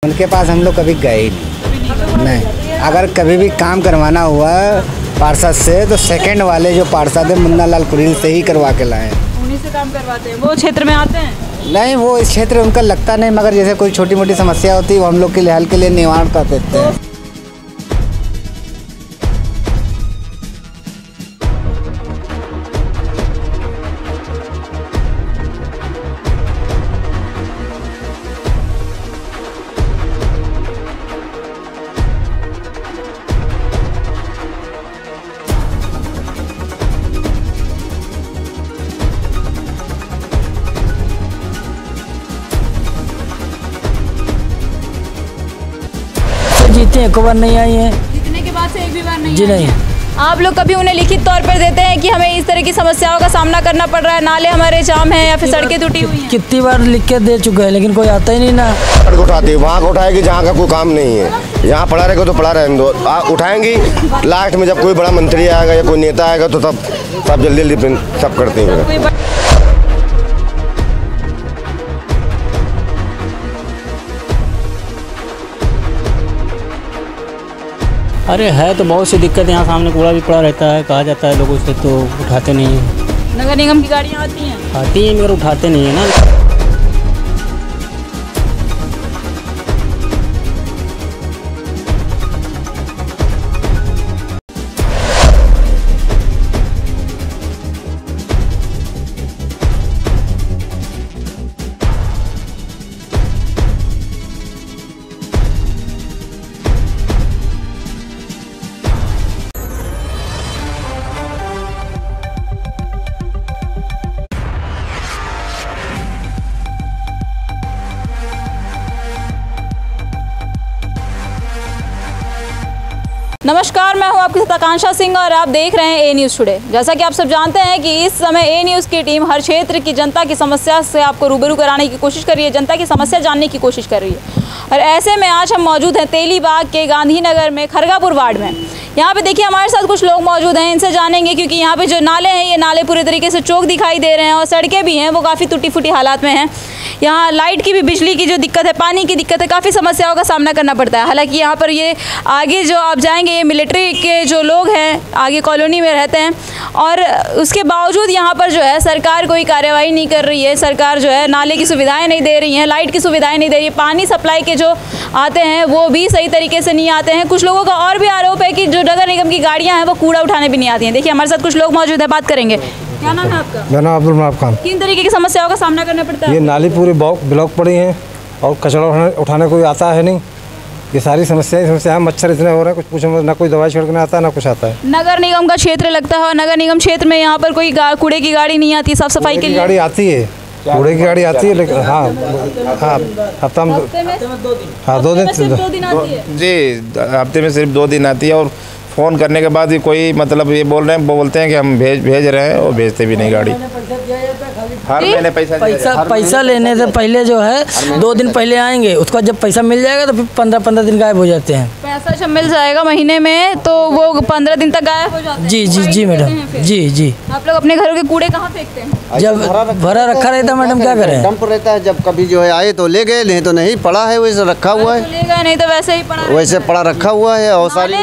उनके पास हम लोग कभी गए ही नहीं। अगर कभी भी काम करवाना हुआ पार्षद से तो सेकंड वाले जो पार्षद है मुन्ना लाल कुरील से ही करवा के लाए। उन्हीं से काम करवाते हैं। वो क्षेत्र में आते हैं? नहीं, वो इस क्षेत्र उनका लगता नहीं, मगर जैसे कोई छोटी मोटी समस्या होती है वो हम लोग के लिए हल के लिए निवारण कर देते हैं। जीते एक बार नहीं आई है। जीतने के बाद से एक भी बार नहीं जी नहीं। आप लोग कभी उन्हें लिखित तौर पर देते हैं कि हमें इस तरह की समस्याओं का सामना करना पड़ रहा है, नाले हमारे जाम हैं या फिर सड़कें टूटी हुई हैं? कितनी बार लिख के दे चुके हैं लेकिन कोई आता ही नहीं ना। सड़क उठाती है वहाँ उठाएगी जहाँ का कोई काम नहीं है। यहाँ पड़ा रहेगा तो पड़ा रहने दो, उठाएंगी। लास्ट में जब कोई बड़ा मंत्री आएगा या कोई नेता आएगा तो सब जल्दी जल्दी सब करते हैं। अरे है तो बहुत सी दिक्कत, यहाँ सामने कूड़ा भी पड़ा रहता है, कहा जाता है लोगों से तो उठाते नहीं हैं। नगर निगम की गाड़ियाँ आती हैं? आती हैं मगर उठाते नहीं है ना। नमस्कार, मैं हूं आपके साथ आकांक्षा सिंह और आप देख रहे हैं ए न्यूज़ टुडे। जैसा कि आप सब जानते हैं कि इस समय ए न्यूज़ की टीम हर क्षेत्र की जनता की समस्या से आपको रूबरू कराने की कोशिश कर रही है, जनता की समस्या जानने की कोशिश कर रही है। और ऐसे में आज हम मौजूद हैं तेलीबाग के गांधीनगर में खरगापुर वार्ड में। यहाँ पे देखिए हमारे साथ कुछ लोग मौजूद हैं, इनसे जानेंगे क्योंकि यहाँ पे जो नाले हैं ये नाले पूरे तरीके से चौक दिखाई दे रहे हैं और सड़कें भी हैं वो काफ़ी टूटी फूटी हालात में हैं। यहाँ लाइट की भी, बिजली की जो दिक्कत है, पानी की दिक्कत है, काफ़ी समस्याओं का सामना करना पड़ता है। हालांकि यहाँ पर ये आगे जो आप जाएंगे ये मिलिट्री के जो लोग हैं आगे कॉलोनी में रहते हैं और उसके बावजूद यहाँ पर जो है सरकार कोई कार्रवाई नहीं कर रही है। सरकार जो है नाले की सुविधाएं नहीं दे रही हैं, लाइट की सुविधाएं नहीं दे रही है, पानी सप्लाई के जो आते हैं वो भी सही तरीके से नहीं आते हैं। कुछ लोगों का और भी आरोप है कि जो नगर निगम की गाड़ियाँ हैं वो कूड़ा उठाने भी नहीं आती हैं। देखिए हमारे साथ कुछ लोग मौजूद है, बात करेंगे। क्या नाम है आपका? मेरा नाम अब्दुल मनाफ खान। किन तरीके की समस्याओं का सामना करना पड़ता है? ये नाली पूरी ब्लॉक पड़ी हैं और कचरा उठाने कोई आता है नहीं। ये सारी समस्याएं मच्छर इतने हो रहे हैं, कुछ पूछो ना, कोई दवाई छिड़कने आता है ना कुछ आता है। नगर निगम का क्षेत्र लगता है और नगर निगम क्षेत्र में यहाँ पर कोई कूड़े की गाड़ी नहीं आती, साफ सफाई के लिए गाड़ी आती है, कूड़े की गाड़ी आती है लेकिन हाँ हफ्ता में 2 दिन आती है जी। हफ्ते में सिर्फ 2 दिन आती है और फ़ोन करने के बाद भी कोई मतलब ये बोलते हैं कि हम भेज रहे हैं और भेजते भी नहीं गाड़ी। हर महीने पैसा लेने से पहले जो है 2 दिन पहले आएंगे, उसका जब पैसा मिल जाएगा तो फिर 15 दिन गायब हो जाते हैं। पैसा जब मिल जाएगा महीने में तो वो 15 दिन तक गायब हो जाते हैं। जी मैडम, जी। आप लोग अपने घरों के कूड़े कहाँ फेंकते हैं? जब भरा रखा रहता है मैडम, क्या करें? डंप रहता है, जब कभी जो है आए तो ले गए, नहीं तो नहीं पड़ा है, वैसे रखा हुआ है। ले गए नहीं तो वैसे ही पड़ा, वैसे पड़ा रखा हुआ है। और सारी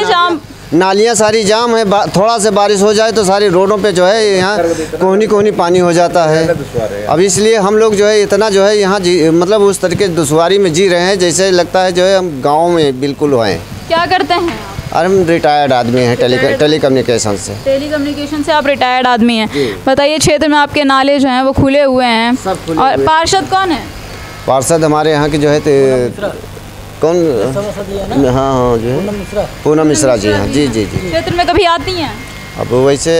नालियाँ सारी जाम है, थोड़ा से बारिश हो जाए तो सारी रोडों पे जो है यहाँ कोहनी पानी हो जाता है। अब इसलिए हम लोग जो है इतना जो है यहाँ मतलब उस तरीके दुश्वारी में जी रहे हैं जैसे लगता है जो है हम गाँव में बिल्कुल हैं। क्या करते हैं? अरे हम रिटायर्ड आदमी हैं, टेलीकम्युनिकेशन से। टेलीकम्युनिकेशन से आप रिटायर्ड आदमी हैं। बताइए क्षेत्र में आपके नाले जो हैं वो खुले हुए हैं और पार्षद कौन है? पार्षद हमारे यहाँ की जो है कौन? हाँ जो है पूनम मिश्रा जी। हाँ जी। क्षेत्र में कभी आती हैं? अब वैसे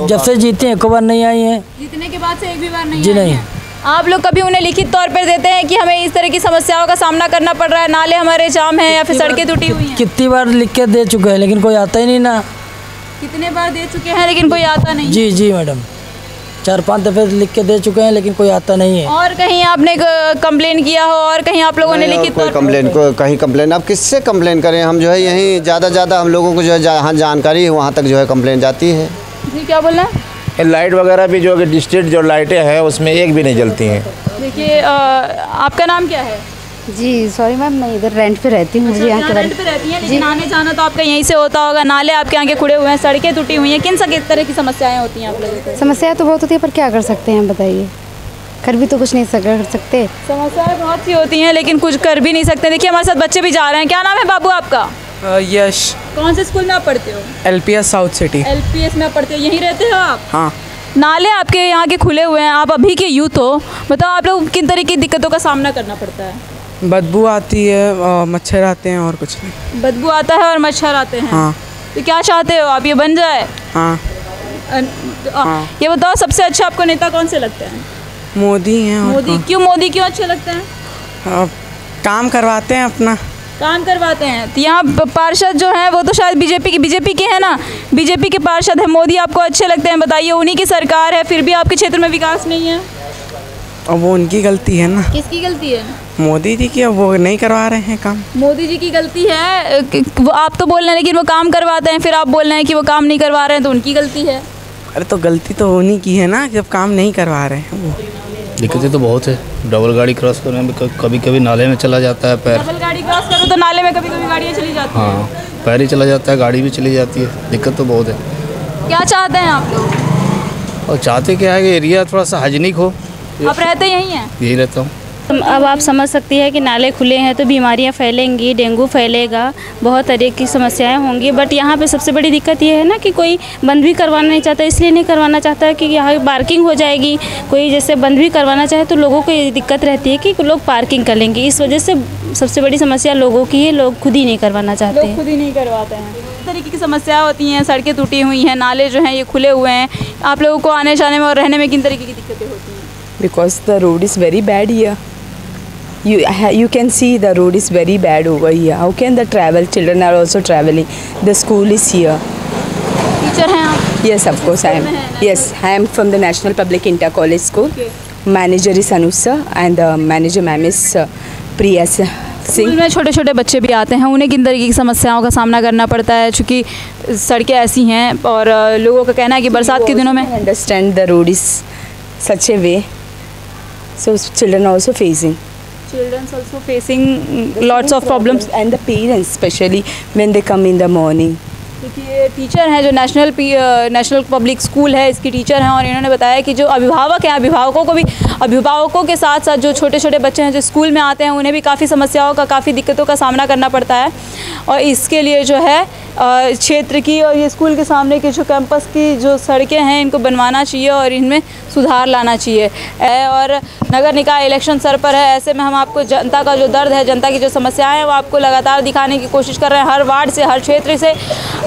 जब से जीती एक बार नहीं आई है। जीतने के बाद से एक भी बार नहीं जी नहीं। आप लोग कभी उन्हें लिखित तौर पर देते हैं कि हमें इस तरह की समस्याओं का सामना करना पड़ रहा है, नाले हमारे जाम हैं या फिर सड़कें टूटी हुई हैं? कितनी बार लिख के दे चुके हैं लेकिन कोई आता ही नहीं ना। कितने बार दे चुके हैं लेकिन कोई आता नहीं? जी मैडम, 4-5 दफ़े लिख के दे चुके हैं लेकिन कोई आता नहीं है। और कहीं आपने कंप्लेन किया हो और कहीं आप लोगों ने लिखित कोई कहीं कंप्लेन अब किससे कंप्लेन करें? हम जो है यहीं ज़्यादा हम लोगों को जो है जहाँ जानकारी है वहाँ तक जो है कंप्लेन जाती है। जी क्या बोल रहे हैं? लाइट वगैरह भी जो डिस्ट्रिक्ट जो लाइटें हैं उसमें एक भी नहीं जलती हैं। देखिए आपका नाम क्या है? जी सॉरी मैम, मैं इधर रेंट पे रहती हूँ। मुझे यहाँ रेंट पे रहती हैं, लेकिन आने जाना तो आपका यहीं से होता होगा। नाले आपके यहाँ के खुड़े हुए हैं, सड़कें टूटी हुई हैं, किन तरह की समस्याएं होती हैं आप लोगों को? समस्या तो बहुत होती है, पर क्या कर सकते हैं बताइए, कर भी तो कुछ नहीं कर सकते। समस्याएं बहुत सी होती हैं लेकिन कुछ कर भी नहीं सकते। देखिए हमारे साथ बच्चे भी जा रहे हैं। क्या नाम है बाबू आपका? यश। कौन से स्कूल में आप पढ़ते हो? LPS south city. LPS में आप पढ़ते हो, यहीं रहते हो आप? हाँ। नाले आपके यहाँ के खुले हुए हैं, आप अभी के यूथ हो, बताओ आप लोग किन तरह की दिक्कतों का सामना करना पड़ता है? बदबू आती है, मच्छर आते हैं और कुछ नहीं। बदबू आता है और मच्छर आते हैं। हाँ। तो क्या चाहते हो आप, ये बन जाए? हाँ। ये बताओ सबसे अच्छा आपको नेता कौन से लगते हैं? मोदी हैं। मोदी क्यों? मोदी क्यों अच्छे लगते हैं? काम करवाते हैं, अपना काम करवाते हैं। तो यहाँ पार्षद जो हैं वो तो शायद बीजेपी के हैं ना, बीजेपी के पार्षद हैं। मोदी आपको अच्छे लगते हैं, बताइए उन्हीं की सरकार है, फिर भी आपके क्षेत्र में विकास नहीं है। और वो उनकी गलती है ना। किसकी गलती है? मोदी जी की, वो नहीं करवा रहे हैं काम। मोदी जी की गलती है। वो आप तो बोल रहे हैं लेकिन वो काम करवाते हैं, फिर आप बोल रहे हैं कि वो काम नहीं करवा रहे हैं तो उनकी गलती है। अरे तो गलती तो उन्हीं की है ना, जब काम नहीं करवा रहे हैं वो। दिक्कतें तो बहुत है, डबल गाड़ी क्रॉस करने में कभी कभी नाले में चला जाता है पैर। डबल गाड़ी क्रॉस करो तो नाले में कभी कभी गाड़ियाँ चली जाती हैं। हाँ, पैर ही चला जाता है, गाड़ी भी चली जाती है, दिक्कत तो बहुत है। क्या चाहते हैं आप लोग? और चाहते क्या है कि एरिया थोड़ा सा हाइजीनिक हो। आप रहते यहीं हैं? यही रहता हूँ। अब आप समझ सकती है कि नाले खुले हैं तो बीमारियां फैलेंगी, डेंगू फैलेगा, बहुत तरह की समस्याएं होंगी। बट यहाँ पे सबसे बड़ी दिक्कत ये है ना कि कोई बंद भी करवाना नहीं चाहता। इसलिए नहीं करवाना चाहता कि यहाँ पार्किंग हो जाएगी। कोई जैसे बंद भी करवाना चाहे तो लोगों को ये दिक्कत रहती है कि लोग पार्किंग कर लेंगे। इस वजह से सबसे बड़ी समस्या लोगों की है, लोग खुद ही नहीं करवाना चाहते हैं। खुद ही नहीं करवाते हैं। इस तरीके की समस्याएं होती हैं, सड़कें टूटी हुई हैं, नाले जो हैं ये खुले हुए हैं। आप लोगों को आने जाने में और रहने में किन तरीके की दिक्कतें होती हैं? Because the road is very bad here. You can see the road is very bad over here. How can the travel? Children are also traveling. The school is here. Teacher हैं आप? Yes, of course I am. Yes, I am from the National Public Inter College School. Okay. Manager is Anush sir and the manager ma'am is Priya Singh. School में छोटे छोटे बच्चे भी आते हैं, उन्हें किन तरीके की समस्याओं का सामना करना पड़ता है? चूँकि सड़कें ऐसी हैं और लोगों का कहना है कि बरसात के दिनों में understand the road is such a way, so children are also facing. Children also facing lots of problems and the parents especially when they come in the morning. देखिए टीचर हैं जो नेशनल पब्लिक स्कूल है, इसकी teacher हैं और इन्होंने बताया कि जो अभिभावक हैं, अभिभावकों के साथ साथ जो छोटे छोटे बच्चे हैं जो स्कूल में आते हैं उन्हें भी काफ़ी समस्याओं का, काफ़ी दिक्कतों का सामना करना पड़ता है। और इसके लिए जो है क्षेत्र की और ये स्कूल के सामने के जो कैंपस की जो सड़कें हैं इनको बनवाना चाहिए और इनमें सुधार लाना चाहिए। और नगर निकाय इलेक्शन सर पर है, ऐसे में हम आपको जनता का जो दर्द है, जनता की जो समस्याएं हैं वो आपको लगातार दिखाने की कोशिश कर रहे हैं। हर वार्ड से, हर क्षेत्र से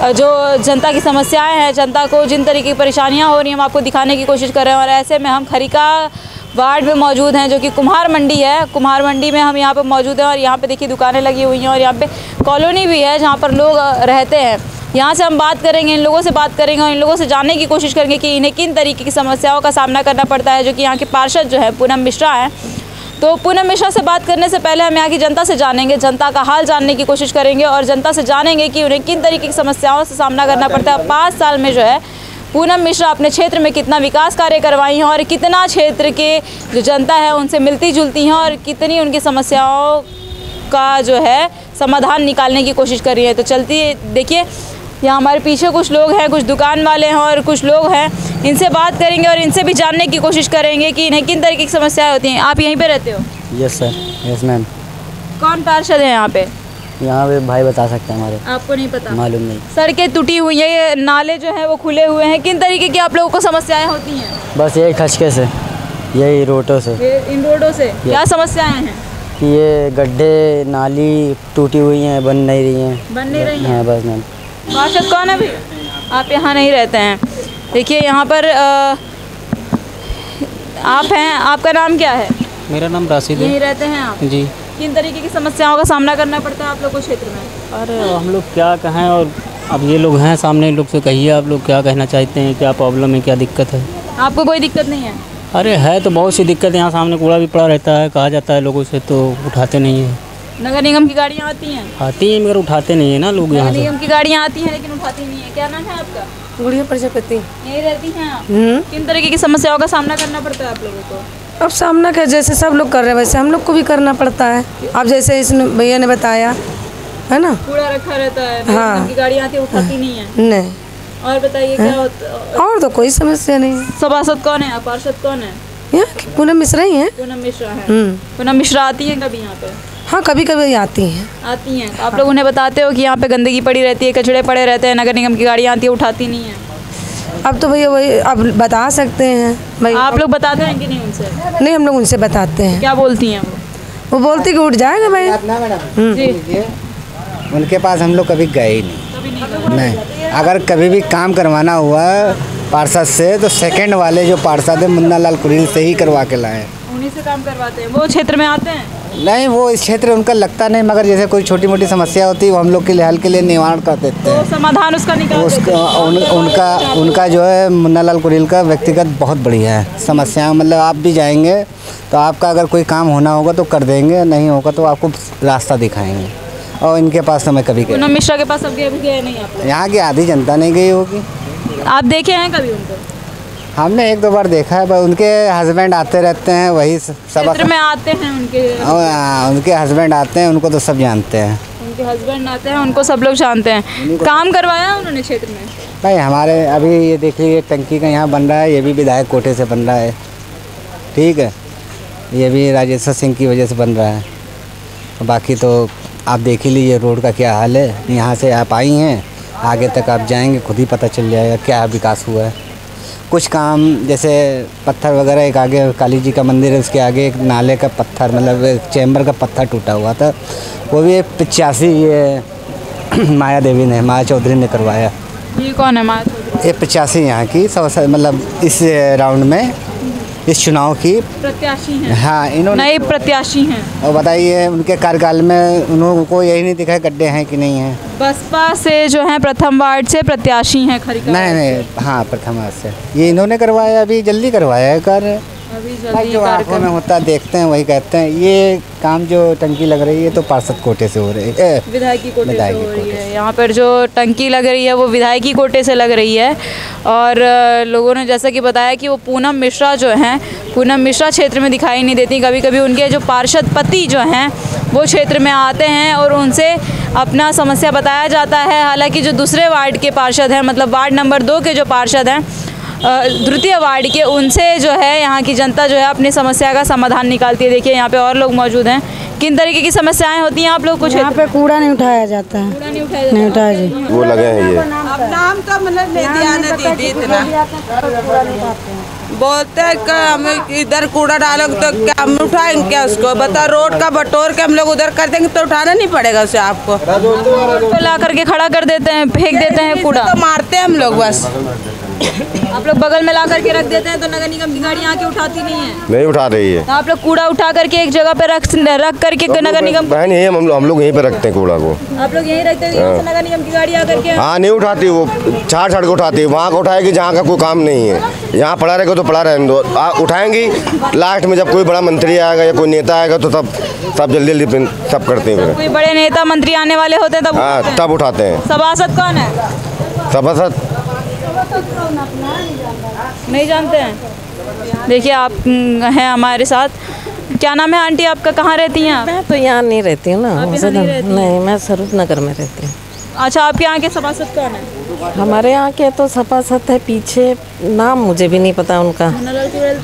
जो जनता की समस्याएं हैं, जनता को जिन तरीके की परेशानियां हो रही हैं हम आपको दिखाने की कोशिश कर रहे हैं। और ऐसे में हम खरीका वार्ड में मौजूद हैं जो कि कुम्हार मंडी है। कुम्हार मंडी में हम यहाँ पर मौजूद हैं और यहाँ पे देखिए दुकानें लगी हुई हैं और यहाँ पे कॉलोनी भी है जहाँ पर लोग रहते हैं। यहाँ से हम बात करेंगे, इन लोगों से बात करेंगे और इन लोगों से जानने की कोशिश करेंगे कि इन्हें किन तरीके की समस्याओं का सामना करना पड़ता है, जो कि यहाँ के पार्षद जो है पूनम मिश्रा हैं। तो पूनम मिश्रा से बात करने से पहले हम यहाँ की जनता से जानेंगे, जनता का हाल जानने की कोशिश करेंगे और जनता से जानेंगे कि उन्हें किन तरीके की समस्याओं से सामना करना पड़ता है। 5 साल में जो है पूनम मिश्रा अपने क्षेत्र में कितना विकास कार्य करवाई हैं और कितना क्षेत्र के जो जनता है उनसे मिलती जुलती हैं और कितनी उनकी समस्याओं का जो है समाधान निकालने की कोशिश कर रही है। तो चलती देखिए यहाँ हमारे पीछे कुछ लोग हैं, कुछ दुकान वाले हैं और कुछ लोग हैं, इनसे बात करेंगे और इनसे भी जानने की कोशिश करेंगे कि इन्हें किन तरीके की समस्याएं होती हैं। आप यहीं पे रहते हो? Yes sir, yes ma'am. कौन पार्षद है यहाँ पे? यहाँ पे भाई बता सकते हैं हमारे। आपको नहीं पता? मालूम नहीं। सड़कें टूटी हुई हैं, ये नाले जो हैं वो खुले हुए हैं, किन तरीके की आप लोगों को समस्याएं होती हैं? बस यही खचके से, यही रोडों से। इन रोडों से क्या समस्याएं हैं? कि ये गड्ढे नाली टूटी हुई हैं, बन नहीं रही हैं। बन नहीं रही हैं? हाँ बस मैम। पार्षद कौन है? आप यहाँ नहीं रहते हैं। देखिए यहाँ पर आप हैं, आपका नाम क्या है? मेरा नाम राशिद है। यहीं रहते हैं आप? जी। किन तरीके की समस्याओं का सामना करना पड़ता है आप लोग को क्षेत्र में? अरे हम लोग क्या कहें, और अब ये लोग हैं सामने, लोग से कहिए आप लोग क्या कहना चाहते हैं, क्या प्रॉब्लम है, क्या दिक्कत है? आपको कोई दिक्कत नहीं है? अरे है तो बहुत सी दिक्कत। यहाँ सामने कूड़ा भी पड़ा रहता है, कहा जाता है लोगों से तो उठाते नहीं हैं। नगर निगम की गाड़ियाँ आती हैं? आती हैं मगर उठाते नहीं है ना लोग यहाँ से। नगर निगम की गाड़ियाँ आती हैं लेकिन उठाती नहीं है। क्या नाम है आपका? गुड़िया प्रजापति। यहीं रहती हैं आप? किन तरीके की समस्याओं का सामना करना पड़ता है आप लोगों को? अब सामना क्या, जैसे सब लोग कर रहे हैं वैसे हम लोग को भी करना पड़ता है। अब जैसे इस भैया ने बताया है ना, कूड़ा रखा रहता है, हाँ, की गाड़ी आती है उठाती नहीं है। नहीं। और बताइए क्या होता? और तो कोई समस्या नहीं है। सभासद कौन है, पार्षद कौन है? यहाँ की पूनम मिश्रा ही है। पूनम मिश्रा है। पूनम मिश्रा आती है कभी यहाँ पे? हाँ, कभी कभी आती हैं। आती हैं। आप लोग उन्हें बताते हो कि यहाँ पे गंदगी पड़ी रहती है, कचड़े पड़े रहते हैं, नगर निगम की गाड़ी आती है उठाती नहीं है? अब तो भैया वही अब बता सकते हैं भाई। आप लोग बताते हैं कि नहीं उनसे? नहीं, हम लोग उनसे बताते हैं। क्या बोलती हैं वो बोलती कि उठ जाएगा भाई। जी, उनके पास हम लोग कभी गए ही नहीं। अगर कभी भी काम करवाना हुआ पार्षद से तो सेकंड वाले जो पार्षद है मुन्ना लाल कुरील से ही करवा के लाए। उन्हीं से काम करवाते हैं। वो क्षेत्र में आते हैं? नहीं, वो इस क्षेत्र उनका लगता नहीं, मगर जैसे कोई छोटी मोटी समस्या होती है वो हम लोग के लिए हल के लिए निवारण कर देते हैं। तो समाधान उसका निकाल देते हैं। उनका जो है मुन्ना लाल कुरील का व्यक्तिगत बहुत बढ़िया है। समस्याएं मतलब आप भी जाएंगे तो आपका अगर कोई काम होना होगा तो कर देंगे, नहीं होगा तो आपको रास्ता दिखाएंगे। और इनके पास तो मैं कभी गया। पूनम मिश्रा के पास अब गए नहीं आप लोग? यहाँ की आधी जनता नहीं गई होगी। आप देखे हैं कभी उनको? हमने एक दो बार देखा है, पर उनके हस्बैंड आते रहते हैं, वही सब में आते हैं उनके हस्बैंड आते हैं, उनको तो सब जानते हैं। उनके हस्बैंड आते हैं, उनको सब लोग जानते हैं। काम करवाया उन्होंने क्षेत्र में? भाई हमारे अभी ये देख लीजिए टंकी का यहाँ बन रहा है, ये भी विधायक कोटे से बन रहा है, ठीक है। ये भी राजेश्वर सिंह की वजह से बन रहा है। बाकी तो आप देख ही लीजिए रोड का क्या हाल है। यहाँ से आप आई हैं, आगे तक आप जाएंगे खुद ही पता चल जाएगा क्या विकास हुआ है। कुछ काम जैसे पत्थर वगैरह, एक आगे काली जी का मंदिर है, उसके आगे एक नाले का पत्थर मतलब एक चैम्बर का पत्थर टूटा हुआ था, वो भी 85 ये माया देवी ने, माया चौधरी ने करवाया। ये कौन है माया चौधरी? ये 85 यहाँ की मतलब इस राउंड में इस चुनाव की प्रत्याशी हैं। हाँ, इन्होंने नए प्रत्याशी हैं। और बताइए उनके कार्यकाल में उनको यही नहीं दिखा गड्ढे हैं कि नहीं हैं। बसपा से जो है प्रथम वार्ड से प्रत्याशी हैं खरीका? नहीं, हाँ प्रथम वार्ड से। ये इन्होंने करवाया, अभी जल्दी करवाया है कार्य। अभी जो आंखों में होता देखते हैं वही कहते हैं। ये काम जो टंकी लग रही है तो पार्षद कोटे से हो रही है, विधायकी कोटे से हो रही है। यहाँ पर जो टंकी लग रही है वो विधायकी कोटे से लग रही है। और लोगों ने जैसा कि बताया कि वो पूनम मिश्रा जो हैं, पूनम मिश्रा क्षेत्र में दिखाई नहीं देती। कभी कभी उनके जो पार्षद पति जो हैं वो क्षेत्र में आते हैं और उनसे अपना समस्या बताया जाता है। हालांकि जो दूसरे वार्ड के पार्षद हैं, मतलब वार्ड नंबर 2 के जो पार्षद हैं, द्वितीय वार्ड के, उनसे जो है यहाँ की जनता जो है अपनी समस्या का समाधान निकालती है। देखिए यहाँ पे और लोग मौजूद हैं। किन तरीके की समस्याएं होती हैं आप लोग? कुछ यहाँ पे कूड़ा नहीं उठाया जाता है। कूड़ा नहीं उठाया जी। वो लगे हैं ये। अब नाम तो मतलब ले दिया ना दीदी, इतना बोलते हैं कि हमें इधर कूड़ा डालो तो क्या हम उठाएंगे क्या उसको? बताओ, रोड का बटोर के हम लोग उधर कर देंगे तो उठाना नहीं पड़ेगा उसे आपको? तो ला करके खड़ा कर देते हैं, फेंक देते हैं कूड़ा, तो मारते हैं हम लोग बस। आप लोग बगल में ला करके रख देते हैं तो नगर निगम की गाड़ी आके उठाती नहीं है? नहीं उठा रही है। तो आप लोग कूड़ा उठा करके एक जगह पे रख करके नगर निगम बहन यही हम लोग यहीं पे रखते हैं कूड़ा को। आप लोग यहीं रखते हैं? नगर निगम की गाड़ी आकर के हाँ नहीं उठाती, वो छाड़ छाड़ के उठाती है। वहाँ का उठाएगी जहाँ का कोई काम नहीं है। यहाँ पड़ा रहेगा तो पड़ा रहने दो, उठाएंगी। लास्ट में जब कोई बड़ा मंत्री आएगा या कोई नेता आएगा तो तब जल्दी जल्दी सब करते हैं। कोई बड़े नेता मंत्री आने वाले होते हैं हाँ तब उठाते हैं। सभासद कौन है? सभासद नहीं जानते हैं। देखिए आप हैं हमारे साथ। क्या नाम है आंटी आपका? कहाँ रहती हैं आप? मैं तो यहाँ नहीं रहती हूँ ना। नहीं, मैं स्वरूप नगर में रहती हूँ। अच्छा, आपके यहाँ के सभासद कौन है? हमारे यहाँ के तो सभासद है पीछे, नाम मुझे भी नहीं पता उनका।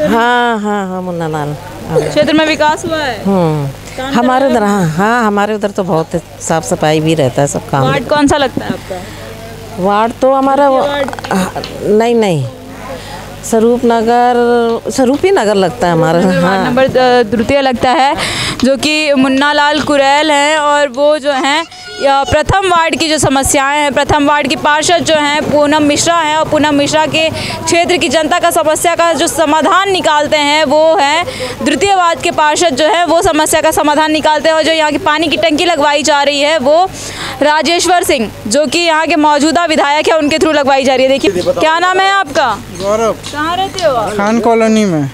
हाँ, मुन्ना लाल। क्षेत्र में विकास हुआ है हमारे उधर? हाँ, हमारे उधर तो बहुत साफ सफाई भी रहता है, सब काम। वार्ड कौन सा लगता है आपका? वार्ड तो हमारा नहीं स्वरूप ही नगर लगता है हमारा। हाँ, नंबर द्वितीय लगता है, जो कि मुन्ना लाल कुरैल हैं। और वो जो हैं प्रथम वार्ड की जो समस्याएं हैं, प्रथम वार्ड की पार्षद जो हैं पूनम मिश्रा हैं, और पूनम मिश्रा के क्षेत्र की जनता का समस्या का जो समाधान निकालते हैं वो है द्वितीय वार्ड के पार्षद जो है वो समस्या का समाधान निकालते हैं। और जो यहाँ की पानी की टंकी लगवाई जा रही है वो राजेश्वर सिंह, जो कि यहाँ के मौजूदा विधायक है, उनके थ्रू लगवाई जा रही है। देखिए, क्या नाम है आपका? गौरव। कहाँ रहते हो? खान कॉलोनी में।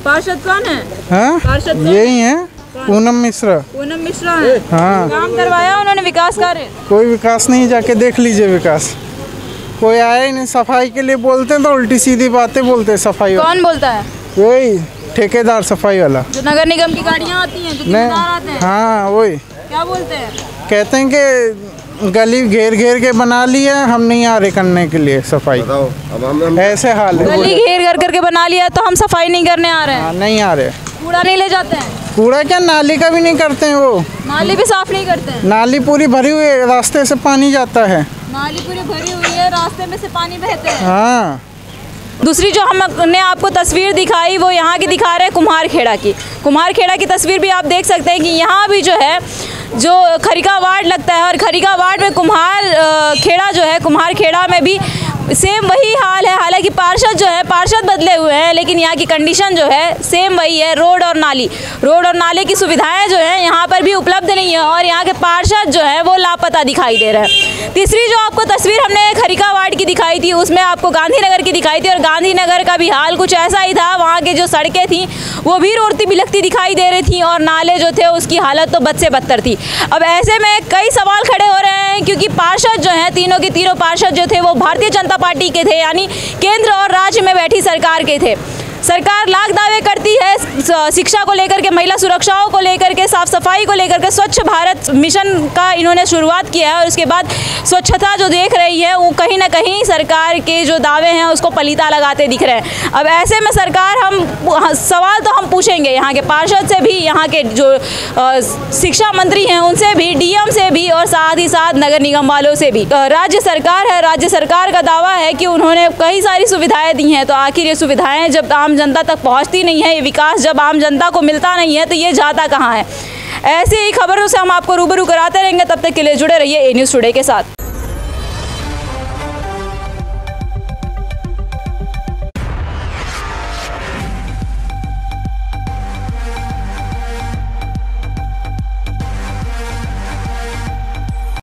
पार्षद कौन है? पार्षद यही है, पूनम मिश्रा। पूनम मिश्रा है। हाँ, काम करवाया उन्होंने? विकास कार्य? कोई विकास नहीं, जाके देख लीजिए विकास। कोई आया ही नहीं। सफाई के लिए बोलते हैं तो उल्टी सीधी बातें बोलते हैं। सफाई कौन बोलता है? यही ठेकेदार सफाई वाला। जो नगर निगम की गाड़ियाँ आती हैं, जो ठेकेदार आते हैं। हाँ वही। क्या बोलते हैं? कहते हैं कि गली घेर घेर के बना लिया, हम नहीं आ रहे करने के लिए सफाई। अब ऐसे हाल है। गली घेर करके बना लिया तो हम सफाई नहीं करने आ रहे हैं। नहीं आ रहे। कूड़ा नहीं ले जाते हैं? कूड़ा क्या, नाली का भी नहीं करते हैं वो। नाली भी साफ नहीं करते हैं? नाली पूरी भरी हुई है, रास्ते से पानी जाता है। नाली पूरी भरी हुई है, रास्ते में से पानी बहते हैं। हाँ। दूसरी जो हमने आपको तस्वीर दिखाई वो यहाँ की दिखा रहे हैं कुम्हारखेड़ा की। कुम्हारखेड़ा की तस्वीर भी आप देख सकते हैं कि यहाँ भी जो है जो खरीका वार्ड लगता है और खरीका वार्ड में कुम्हारखेड़ा जो है, कुम्हारखेड़ा में भी सेम वही हाल है। हालांकि पार्षद जो है, पार्षद बदले हुए हैं, लेकिन यहाँ की कंडीशन जो है सेम वही है। रोड और नाले की सुविधाएं जो है यहाँ पर भी उपलब्ध नहीं है और यहाँ के पार्षद जो है वो लापता दिखाई दे रहे हैं। तीसरी जो आपको तस्वीर हमने खरीका वार्ड की दिखाई थी उसमें आपको गांधीनगर की दिखाई थी और गांधीनगर का भी हाल कुछ ऐसा ही था। वहाँ के जो सड़कें थी वो भी रोडती बिलखती दिखाई दे रही थी और नाले जो थे उसकी हालत तो बद से बदतर थी। अब ऐसे में कई सवाल खड़े हो रहे हैं क्योंकि पार्षद जो हैं, तीनों के तीनों पार्षद जो थे वो भारतीय जनता पार्टी के थे, यानी केंद्र और राज्य में बैठी सरकार के थे। सरकार लाख दावे करती है शिक्षा को लेकर के, महिला सुरक्षाओं को लेकर के, साफ सफाई को लेकर के। स्वच्छ भारत मिशन का इन्होंने शुरुआत किया है और उसके बाद स्वच्छता जो देख रही है वो कहीं ना कहीं सरकार के जो दावे हैं उसको पलीता लगाते दिख रहे हैं। अब ऐसे में सरकार, हम सवाल तो हम पूछेंगे यहाँ के पार्षद से भी, यहाँ के जो शिक्षा मंत्री हैं उनसे भी, डीएम से भी और साथ ही साथ नगर निगम वालों से भी। राज्य सरकार है, राज्य सरकार का दावा है कि उन्होंने कई सारी सुविधाएँ दी हैं, तो आखिर ये सुविधाएँ जब आम जनता तक पहुंचती नहीं है, ये विकास जब आम जनता को मिलता नहीं है तो ये जाता कहाँ है। ऐसी ही खबरों से हम आपको रूबरू कराते रहेंगे। तब तक के लिए जुड़े रहिए ए न्यूज़ टुडे के साथ।